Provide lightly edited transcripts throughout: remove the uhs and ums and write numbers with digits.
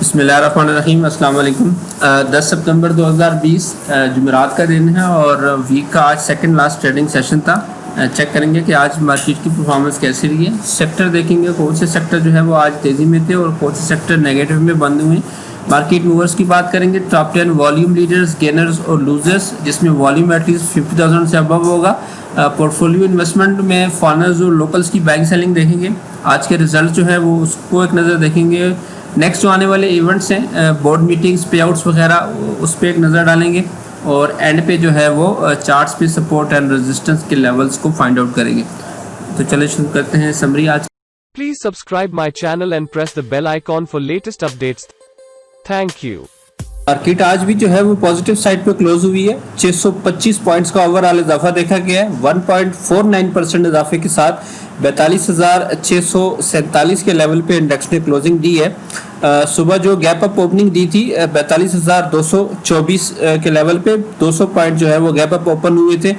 बिस्मिल्लाहिर्रहमानिर्रहीम अस्सलाम वालेकुम। 10 सितंबर 2020 जुमेरात का दिन है और वीक का आज सेकंड लास्ट ट्रेडिंग सेशन था। चेक करेंगे कि आज मार्केट की परफॉर्मेंस कैसी रही है। सेक्टर देखेंगे कौन से सेक्टर जो है वो आज तेज़ी में थे और कौन से सेक्टर नेगेटिव में बंद हुए। मार्केट मूवर्स की बात करेंगे, टॉप 10 वॉल्यूम लीडर्स, गेनर्स और लूजर्स, जिसमें वॉल्यूम एटलीस्ट 50,000 से अबव होगा। पोर्टफोलियो इन्वेस्टमेंट में फॉरेनर्स और लोकल्स की बाइंग सेलिंग देखेंगे। आज के रिजल्ट जो है वो उसको एक नज़र देखेंगे। नेक्स्ट जो आने वाले इवेंट्स हैं, बोर्ड मीटिंग्स, पे आउट्स वगैरह, उस पर एक नज़र डालेंगे और एंड पे जो है वो चार्ट्स पे सपोर्ट एंड रेजिस्टेंस के लेवल्स को फाइंड आउट करेंगे। तो चलिए शुरू करते हैं समरी आज। Please subscribe my channel and press the bell icon for latest updates. Thank you. Market आज भी जो है वो पॉजिटिव साइड पे क्लोज हुई है। 625 पॉइंट्स का ओवरऑल इजाफा देखा गया है। 1.49% इजाफे के साथ 42,647 के लेवल पे इंडेक्स ने क्लोजिंग दी है। सुबह जो गैप अप ओपनिंग दी थी 42,224 के लेवल पे 200 पॉइंट जो है वो गैप अप ओपन हुए थे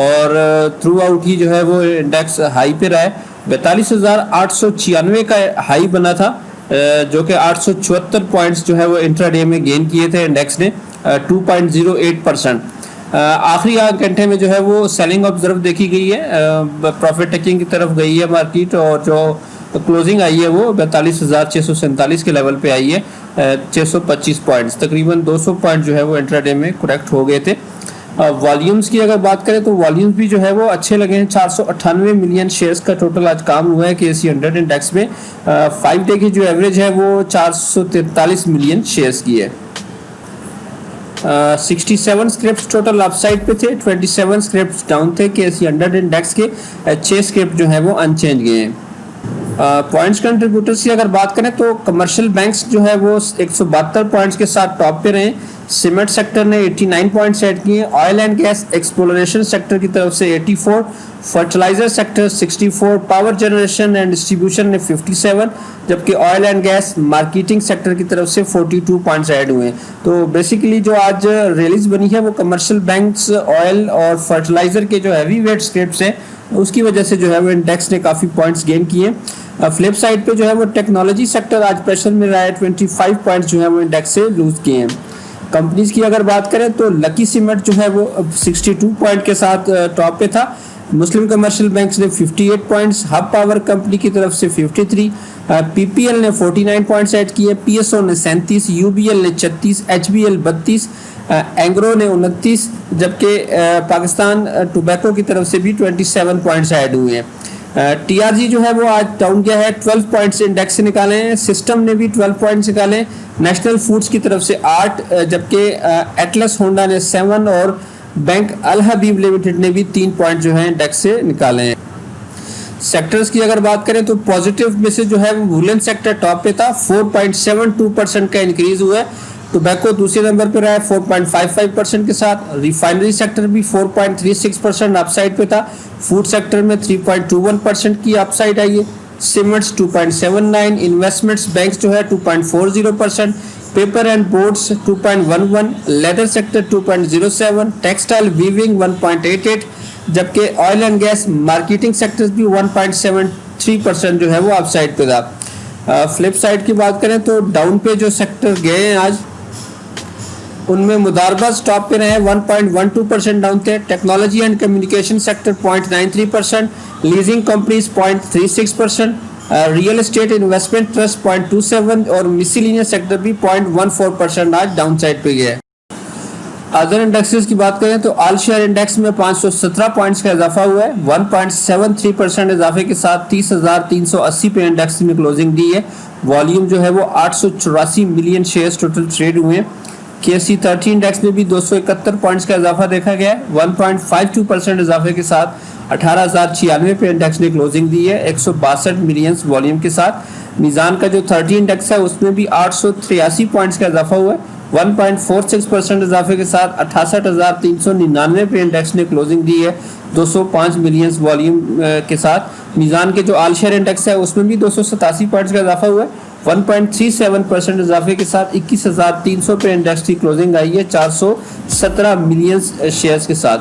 और थ्रू आउट ही जो है वो इंडेक्स हाई पे रहा है। 42,896 का हाई बना था, जो कि 874 पॉइंट्स जो है वो इंट्राडे में गेन किए थे इंडेक्स ने 2.08%। आखिरी आध घंटे में जो है वो सेलिंग ऑब्जर्व देखी गई है, प्रॉफिट टेकिंग की तरफ गई है मार्केट और जो क्लोजिंग आई है वो 42,647 के लेवल पे आई है। 625 पॉइंट्स, तकरीबन 200 पॉइंट जो है वो इंट्राडे में करेक्ट हो गए थे। वॉल्यूम्स की अगर बात करें तो वॉल्यूम्स भी जो है वो अच्छे लगे हैं। 498 मिलियन शेयर्स का टोटल आज काम हुआ है KSE 100 इंडेक्स में। 5 डे की जो एवरेज है वो 443 मिलियन शेयर्स की है। 67 स्क्रिप्ट टोटल अपसाइड पे थे, 27 स्क्रिप्ट डाउन थे KSE 100 इंडेक्स के। 6 स्क्रिप्ट जो है वो अनचेंज गए हैं। पॉइंट्स कंट्रीब्यूटर्स की अगर बात करें तो कमर्शियल बैंक्स जो है वो 172 पॉइंट्स के साथ टॉप पे रहे। सीमेंट सेक्टर ने 89 पॉइंट्स ऐड किए। Oil and gas exploration sector की तरफ से 84, fertiliser sector 64, power generation and distribution ने 57, जबकि oil and gas marketing sector की तरफ से 42 पॉइंट्स ऐड हुए। तो बेसिकली जो आज रिलीज बनी है वो कमर्शियल बैंक्स, ऑयल और फर्टिलाइजर के जो हैवी वेट स्क्रिप्ट्स हैं उसकी वजह से जो है वो इंडेक्स ने काफ़ी पॉइंट्स गेन किए। फ्लिप साइड पे जो है वो टेक्नोलॉजी सेक्टर आज प्रेशर में रहा है। 25 पॉइंट्स जो है वो इंडेक्स से लूज किए हैं। कंपनीज की अगर बात करें तो लकी सीमेंट जो है वो 62 पॉइंट के साथ टॉप पे था। मुस्लिम कमर्शियल बैंक्स ने 58 पॉइंट्स, हब पावर कंपनी की तरफ से 53, PPL ने 49 पॉइंट्स ऐड किए, PSO ने 37, UBL ने 36, HBL 32, एंग्रो ने 29, जबकि पाकिस्तान टोबैको की तरफ से भी 27 पॉइंट्स ऐड हुए हैं। TRG जो है वो आज डाउन गया है, 12 पॉइंट्स इंडेक्स से निकाले हैं। सिस्टम ने भी 12 पॉइंट्स निकाले। नेशनल फूड्स की तरफ से 8, जबकि एटलस होंडा ने 7 और बैंक अल हबीब लिमिटेड ने भी 3 पॉइंट जो है इंडेक्स से निकाले हैं। सेक्टर्स की अगर बात करें तो पॉजिटिव में से जो है वो वुलन सेक्टर टॉप पे था, 4.72% का इंक्रीज हुआ है। टोबैको दूसरे नंबर पर रहा है 4.55% के साथ। रिफाइनरी सेक्टर भी 4.36% अपसाइड पे था। फूड सेक्टर में 3.21% की अपसाइड आई है। सीमेंट्स 2.79, इन्वेस्टमेंट्स बैंक्स जो है 2.40%, paper and boards 2.11, leather sector 2.07, textile weaving 1.88, जबकि oil and gas marketing sectors भी 1.73% जो है वो अपसाइड पे था। फ्लिप साइड की बात करें तो डाउन पे जो सेक्टर गए हैं आज उनमें मुदारबस टॉप पे रहे, 1.12% डाउन थे। Technology and communication sector 0.93%, leasing companies 0.36%, real estate investment trust 0.27 और मिसलिनियस सेक्टर भी 0.14% आज डाउन साइड पे गया है। अदर इंडेक्सेस की बात करें तो ऑल शेयर इंडेक्स में 517 पॉइंट्स का इजाफा हुआ है। 1.73% इजाफे के साथ 30,380 पे इंडेक्स में क्लोजिंग दी है। वॉल्यूम जो है वो 884 मिलियन शेयर्स टोटल ट्रेड हुए हैं। KSE 30 इंडेक्स में भी 271 पॉइंट्स का इजाफा देखा गया है। 1.52% इजाफे के साथ 18,096 पे इंडेक्स ने क्लोजिंग दी है 162 मिलियन वॉल्यूम के साथ। मीज़ान का जो 30 इंडेक्स है उसमें भी 883 पॉइंट्स का इजाफा हुआ है। 1.46% इजाफे के साथ 68,399 पे इंडेक्स ने क्लोजिंग दी है 205 मिलियन वॉल्यूम के साथ। मीज़ान के जो आल शेयर इंडेक्स है उसमें भी 287 पॉइंट्स का इजाफा हुआ है। 1.37% इजाफे के साथ 21,300 पे इंडेक्स की क्लोजिंग आई है 417 मिलियन शेयर्स के साथ।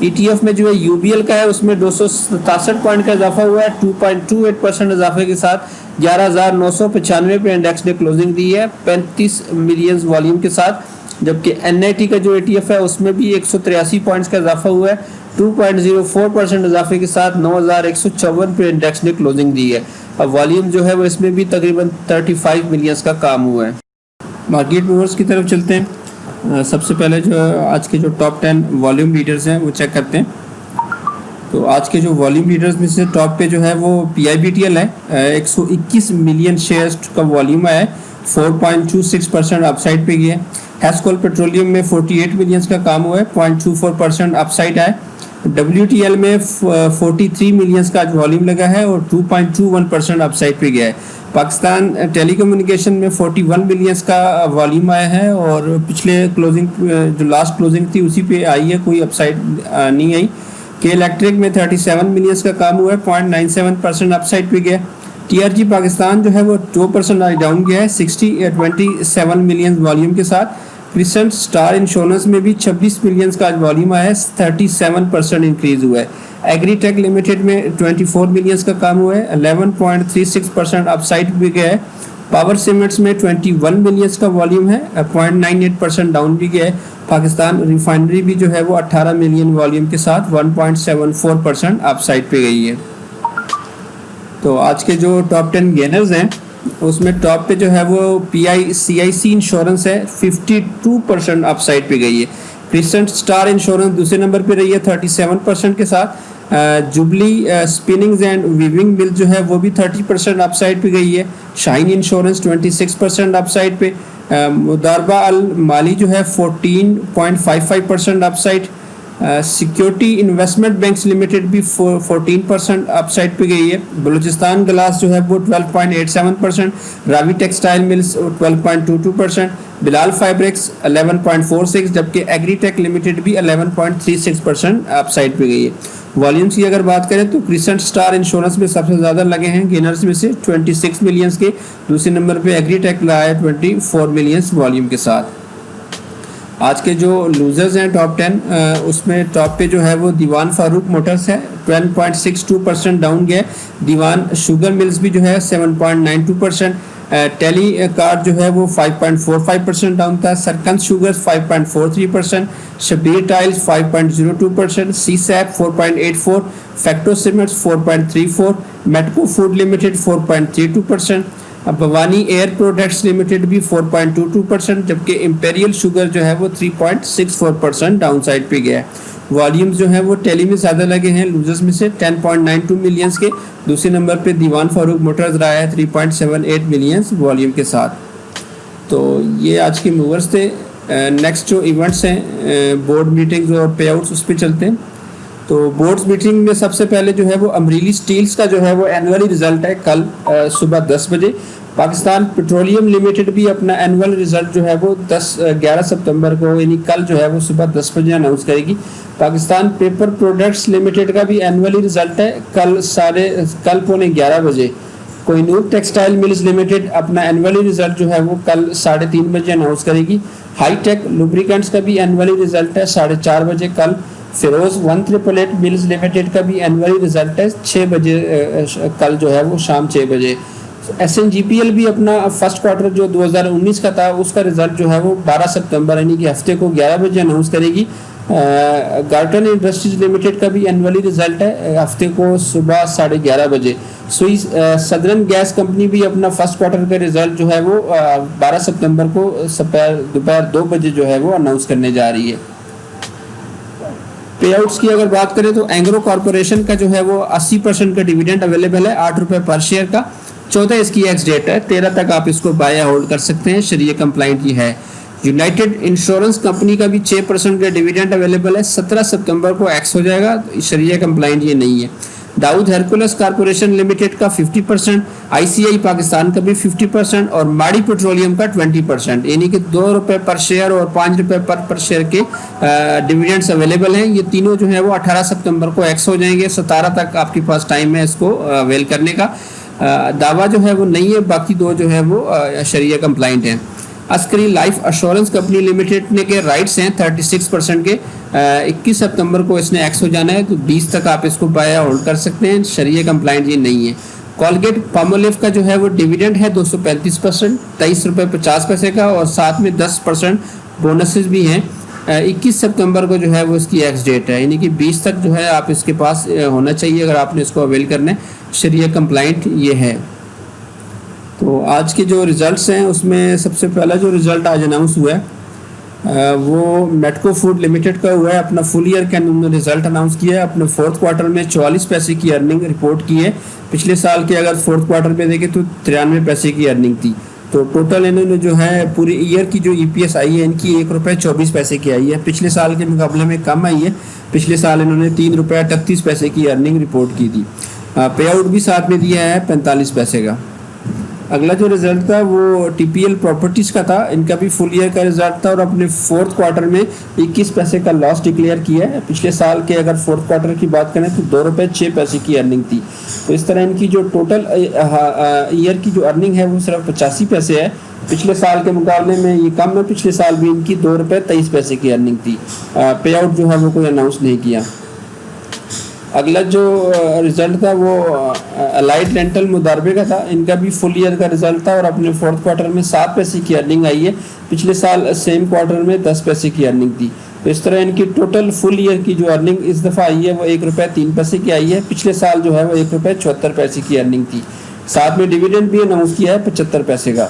ETF में जो है UBL का है उसमें 267 पॉइंट का इजाफा हुआ है। 2.28% इजाफे के साथ 11,995 पे इंडेक्स ने क्लोजिंग दी है 35 मिलियन वॉल्यूम के साथ, जबकि एनआईटी का जो ETF है उसमें भी 183 पॉइंट्स का इजाफा हुआ है 2.04% इजाफे के साथ 9,154 पे इंडेक्स ने क्लोजिंग दी है। अब वॉल्यूम जो है वो इसमें भी तकरीबन 35 मिलियंस का काम हुआ है। मार्केट मूवर्स की तरफ चलते हैं। सबसे पहले जो आज के जो टॉप 10 वॉल्यूम लीडर्स हैं वो चेक करते हैं। तो आज के जो वॉल्यूम लीडर्स में से टॉप पे जो है वो PIBTL है, 121 मिलियन शेयर्स का वॉल्यूम है, 4.26% अपसाइड पे गया है। हेस्कोल पेट्रोलियम में 48 मिलियंस का काम हुआ है, 0.24% अपसाइड है। WTL में 43 मिलियंस का आज वॉल्यूम लगा है और 2.21% अपसाइड पे गया है। पाकिस्तान टेलीकम्युनिकेशन में 41 मिलियंस का वॉल्यूम आया है और पिछले क्लोजिंग जो लास्ट क्लोजिंग थी उसी पे आई है, कोई अपसाइड नहीं आई। के इलेक्ट्रिक में 37 मिलियंस का काम हुआ है, 0.97% अपसाइड पे गया। TRG पाकिस्तान जो है वो 2% डाउन गया है 27 मिलियन वॉल्यूम के साथ। क्रिसेंट स्टार इंश्योरेंस में भी 26 मिलियंस का वॉल्यूम आया है, 37% इंक्रीज हुआ है। एग्रीटेक लिमिटेड में 24 मिलियंस का काम हुआ है, 11.36% अपसाइड भी गया है। पावर सीमेंट्स में 21 मिलियंस का वॉल्यूम है, 0.98% डाउन भी गया है। पाकिस्तान रिफाइनरी भी जो है वो 18 मिलियन वॉल्यूम के साथ 1.74% अपसाइड पे गई है। तो आज के जो टॉप 10 गेनर्स हैं उसमें टॉप पे जो है वो CIC इंश्योरेंस है, 52% अपसाइड पे गई है। क्रिसेंट स्टार इंश्योरेंस दूसरे नंबर पे रही है 37% के साथ। जुबली स्पिनिंग्स एंड वीविंग मिल जो है वो भी 30% अपसाइड पे गई है। शाइन इंश्योरेंस 26% अपसाइड पे। मुदारबा अल माली जो है 14.55% upside. Security investment banks limited भी 14% अपसाइड पे गई है। बलूचिस्तान ग्लास जो है वो 12.87%। Ravi textile mills 12.22%। Bilal fabrics 11.46, जबकि एग्रीटेक लिमिटेड भी 11.36% अपसाइड पे गई है। वॉल्यूम्स की अगर बात करें तो क्रिसेंट स्टार इंश्योरेंस में सबसे ज़्यादा लगे हैं गेनर्स में से 26 मिलियंस के। दूसरे नंबर पे एग्रीटेक लाया 24 मिलियंस वॉल्यूम के साथ। आज के जो लूजर्स हैं टॉप 10 उसमें टॉप पे जो है वो दीवान फारूक मोटर्स है, 12.62% डाउन गया। दीवान शुगर मिल्स भी जो है 7.92%। टेली कार जो है वो 5.45% डाउन था। सरकंस sugar 5.43%। Shabir tiles 5.02%। CSAP 4.84%। Facto cements 4.34%। Metco food limited 4.32%। Bhavani air products limited भी 4.22%, जबकि इंपेरियल शुगर जो है वो 3.64% डाउन साइड पे गया है। वॉल्यूम्स जो है वो टेली में ज़्यादा लगे हैं लूजर्स में से 10.92 मिलियंस के। दूसरे नंबर पे दीवान फारूक मोटर्स रहा है 3.78 मिलियंस वॉल्यूम के साथ। तो ये आज के मूवर्स थे। नेक्स्ट जो इवेंट्स हैं बोर्ड मीटिंग्स और पे आउट्स उस पर चलते हैं। तो बोर्ड्स मीटिंग में सबसे पहले जो है वो अमरीली स्टील्स का जो है वो एनुअली रिजल्ट है कल सुबह 10 बजे। पाकिस्तान पेट्रोलियम लिमिटेड भी अपना एनुअल रिजल्ट जो है वो 11 सितंबर को यानी कल जो है वो सुबह 10 बजे अनाउंस करेगी। पाकिस्तान पेपर प्रोडक्ट्स लिमिटेड का भी एनुअली रिजल्ट है कल पौने 11 बजे। कोहिनूर टेक्सटाइल मिल्स लिमिटेड अपना एनुअली रिजल्ट जो है वो कल 3:30 बजे अनाउंस करेगी। हाईटेक लुब्रिकेंट्स का भी एनुअली रिजल्ट है 4:30 बजे कल। फिरोज 1888 मिल्स लिमिटेड का भी एनुअली रिजल्ट है 6 बजे कल जो है वो शाम 6 बजे। SNGPL भी अपना फर्स्ट क्वार्टर जो 2019 का था उसका रिजल्ट जो है वो 12 सितंबर यानी कि हफ्ते को 11 बजे अनाउंस करेगी। गार्टन इंडस्ट्रीज लिमिटेड का भी एनुअली रिजल्ट है हफ्ते को सुबह 11:30 बजे। स्विस सदर्न गैस कंपनी भी अपना फर्स्ट क्वार्टर का रिजल्ट जो है वो 12 सितंबर को दोपहर 2 बजे जो है वो अनाउंस करने जा रही है। पे आउट्स की अगर बात करें तो एंग्रो कॉर्पोरेशन का जो है वो 80% का डिविडेंड अवेलेबल है 8 रुपये पर शेयर का। 14 इसकी एक्स डेट है, 13 तक आप इसको बाय या होल्ड कर सकते हैं, शरिया कंप्लाइंट ये है। यूनाइटेड इंश्योरेंस कंपनी का भी 6% का डिविडेंड अवेलेबल है, 17 सितंबर को एक्स हो जाएगा, शरिया कंप्लाइंट ये नहीं है। दाऊद हेरकुलस कॉर्पोरेशन लिमिटेड का 50%, ICI पाकिस्तान का भी 50% और माड़ी पेट्रोलियम का 20%, यानी कि 2 रुपये पर शेयर और 5 रुपये पर शेयर के डिविडेंड्स अवेलेबल हैं। ये तीनों जो है वो 18 सितंबर को एक्स हो जाएंगे, 17 तक आपके पास टाइम है इसको अवेल करने का। दावा जो है वो नहीं है, बाकी दो जो है वो शरिया कंप्लाइंट हैं। Askari life assurance company limited ने के राइट्स हैं 36% के, 21 सितंबर को इसने एक्स हो जाना है, तो 20 तक आप इसको बाय होल्ड कर सकते हैं, शरिया कंप्लाइंट ये नहीं है। कॉलगेट पामोलिव का जो है वो डिविडेंड है 235%, 23 रुपये 50 पैसे का, और साथ में 10% बोनसेस भी हैं। 21 सितंबर को जो है वो इसकी एक्स डेट है, यानी कि 20 तक जो है आप इसके पास होना चाहिए अगर आपने इसको अवेल करना है। शरिया कंप्लाइंट ये है। तो आज के जो रिज़ल्ट्स हैं उसमें सबसे पहला जो रिज़ल्ट आज अनाउंस हुआ है वो मेटको फूड लिमिटेड का हुआ है। अपना फुल ईयर का उन्होंने रिजल्ट अनाउंस किया है। अपने फोर्थ क्वार्टर में 44 पैसे की अर्निंग रिपोर्ट की है। पिछले साल के अगर फोर्थ क्वार्टर में देखें तो 93 पैसे की अर्निंग थी। तो टोटल इन्होंने जो है पूरी ईयर की जो ईपीएस आई है इनकी 1 रुपये 24 पैसे की आई है। पिछले साल के मुकाबले में कम आई है। पिछले साल इन्होंने 3 रुपये 38 पैसे की अर्निंग रिपोर्ट की थी। पे आउट भी साथ में दिया है 45 पैसे का। अगला जो रिजल्ट था वो टीपीएल प्रॉपर्टीज़ का था। इनका भी फुल ईयर का रिजल्ट था और अपने फोर्थ क्वार्टर में 21 पैसे का लॉस डिक्लेयर किया है। पिछले साल के अगर फोर्थ क्वार्टर की बात करें तो 2 रुपये 6 पैसे की अर्निंग थी। तो इस तरह इनकी जो टोटल ईयर की जो अर्निंग है वो सिर्फ 85 पैसे है। पिछले साल के मुकाबले में ये कम है। पिछले साल भी इनकी 2 रुपये 23 पैसे की अर्निंग थी। पे आउट जो है वो कोई अनाउंस नहीं किया। अगला जो रिज़ल्ट था वो अलाइड रेंटल मुदारबे का था। इनका भी फुल ईयर का रिज़ल्ट था और अपने फोर्थ क्वार्टर में 7 पैसे की अर्निंग आई है। पिछले साल सेम क्वार्टर में 10 पैसे की अर्निंग थी। तो इस तरह इनकी टोटल फुल ईयर की जो अर्निंग इस दफ़ा आई है वो 1 रुपये 3 पैसे की आई है। पिछले साल जो है वो 1 रुपये 74 पैसे की अर्निंग थी। साथ में डिविडेंड भी अनाउंस किया है 75 पैसे का।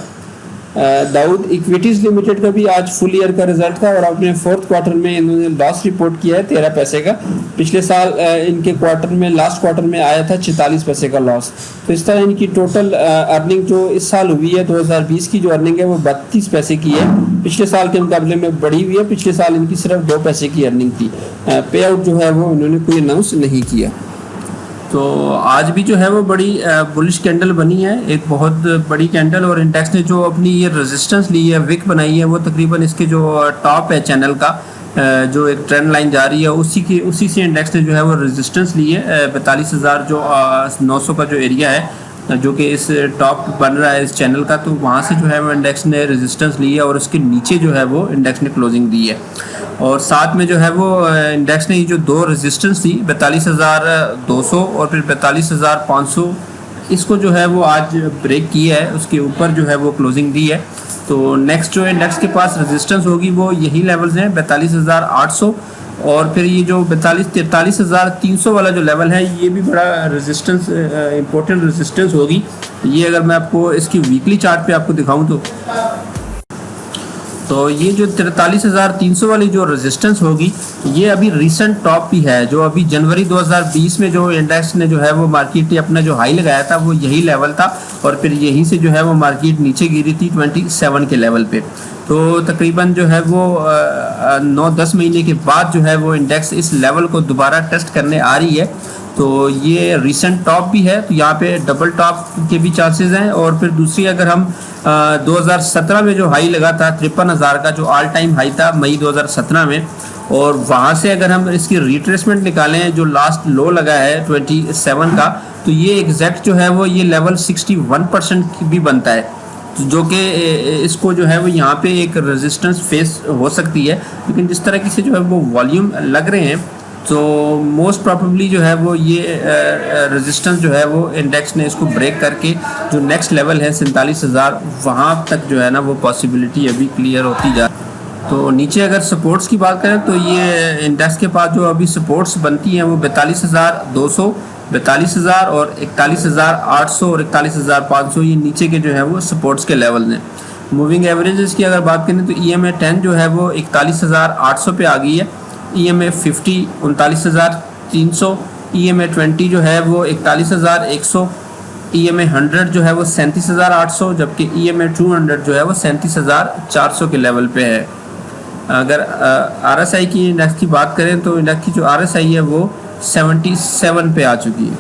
दाऊद इक्विटीज़ लिमिटेड का भी आज फुल ईयर का रिजल्ट था और अपने फोर्थ क्वार्टर में इन्होंने लॉस रिपोर्ट किया है 13 पैसे का। पिछले साल इनके क्वार्टर में लास्ट क्वार्टर में आया था 46 पैसे का लॉस। तो इस तरह इनकी टोटल अर्निंग जो इस साल हुई है 2020 की जो अर्निंग है वो 32 पैसे की है। पिछले साल के मुकाबले में बढ़ी हुई है। पिछले साल इनकी सिर्फ 2 पैसे की अर्निंग थी। पे आउट जो है वो इन्होंने कोई अनाउंस नहीं किया। तो आज भी जो है वो बड़ी बुलिश कैंडल बनी है, एक बहुत बड़ी कैंडल। और इंडेक्स ने जो अपनी ये रेजिस्टेंस ली है, विक बनाई है, वो तकरीबन इसके जो टॉप है चैनल का जो एक ट्रेंड लाइन जा रही है उसी से इंडेक्स ने जो है वो रेजिस्टेंस ली है। 42,000 जो 900 का जो एरिया है जो कि इस टॉप बन रहा है इस चैनल का, तो वहाँ से जो है वो इंडेक्स ने रेजिस्टेंस ली है और उसके नीचे जो है वो इंडेक्स ने क्लोजिंग दी है। और साथ में जो है वो इंडेक्स ने ये जो 2 रेजिस्टेंस थी 42,200 और फिर 42,500, इसको जो है वो आज ब्रेक किया है। उसके ऊपर जो है वो क्लोजिंग दी है। तो नेक्स्ट जो इंडेक्स के पास रेजिस्टेंस होगी वो यही लेवल्स हैं 42,800 और फिर ये जो 43,300 वाला जो लेवल है ये भी बड़ा रेजिस्टेंस इंपॉर्टेंट रेजिस्टेंस होगी। ये अगर मैं आपको इसकी वीकली चार्ट पे आपको दिखाऊं तो ये जो 43,300 वाली जो रेजिस्टेंस होगी ये अभी रिसेंट टॉप भी है। जो अभी जनवरी 2020 में जो इंडेक्स ने जो है वो मार्केट ने अपना जो हाई लगाया था वो यही लेवल था और फिर यहीं से जो है वो मार्केट नीचे गिरी थी 27 के लेवल पे। तो तकरीबन जो है वो 9-10 महीने के बाद जो है वो इंडेक्स इस लेवल को दोबारा टेस्ट करने आ रही है। तो ये रिसेंट टॉप भी है, तो यहाँ पे डबल टॉप के भी चांसेस हैं। और फिर दूसरी अगर हम 2017 में जो हाई लगा था 53,000 का जो ऑल टाइम हाई था मई 2017 में, और वहाँ से अगर हम इसकी रिट्रेसमेंट निकालें जो लास्ट लो लगा है 27 का, तो ये एग्जैक्ट जो है वो ये लेवल 61% भी बनता है। जो कि इसको जो है वो यहाँ पे एक रेजिस्टेंस फेस हो सकती है। लेकिन जिस तरह की से जो है वो वॉल्यूम लग रहे हैं तो मोस्ट प्रॉबेबली जो है वो ये रेजिस्टेंस जो है वो इंडेक्स ने इसको ब्रेक करके जो नेक्स्ट लेवल है 47,000 वहाँ तक जो है ना वो पॉसिबिलिटी अभी क्लियर होती जा। तो नीचे अगर सपोर्ट्स की बात करें तो ये इंडेक्स के पास जो अभी सपोर्ट्स बनती हैं वो 42,200, 42,000 और 41,800 और 41,500 ये नीचे के जो है वो सपोर्ट्स के लेवल हैं। मूविंग एवरेजेस की अगर बात करें तो EMA 10 जो है वो 41,800 पे आ गई है। EMA 50 39,300, EMA 20 जो है वो 41,100, EMA 100 जो है वो 37,800, जबकि EMA 200 जो है वो 37,400 के लेवल पे है। अगर RSI की इंडेक्स की बात करें तो इंडेक्स की जो RSI है वो 77 पे आ चुकी है।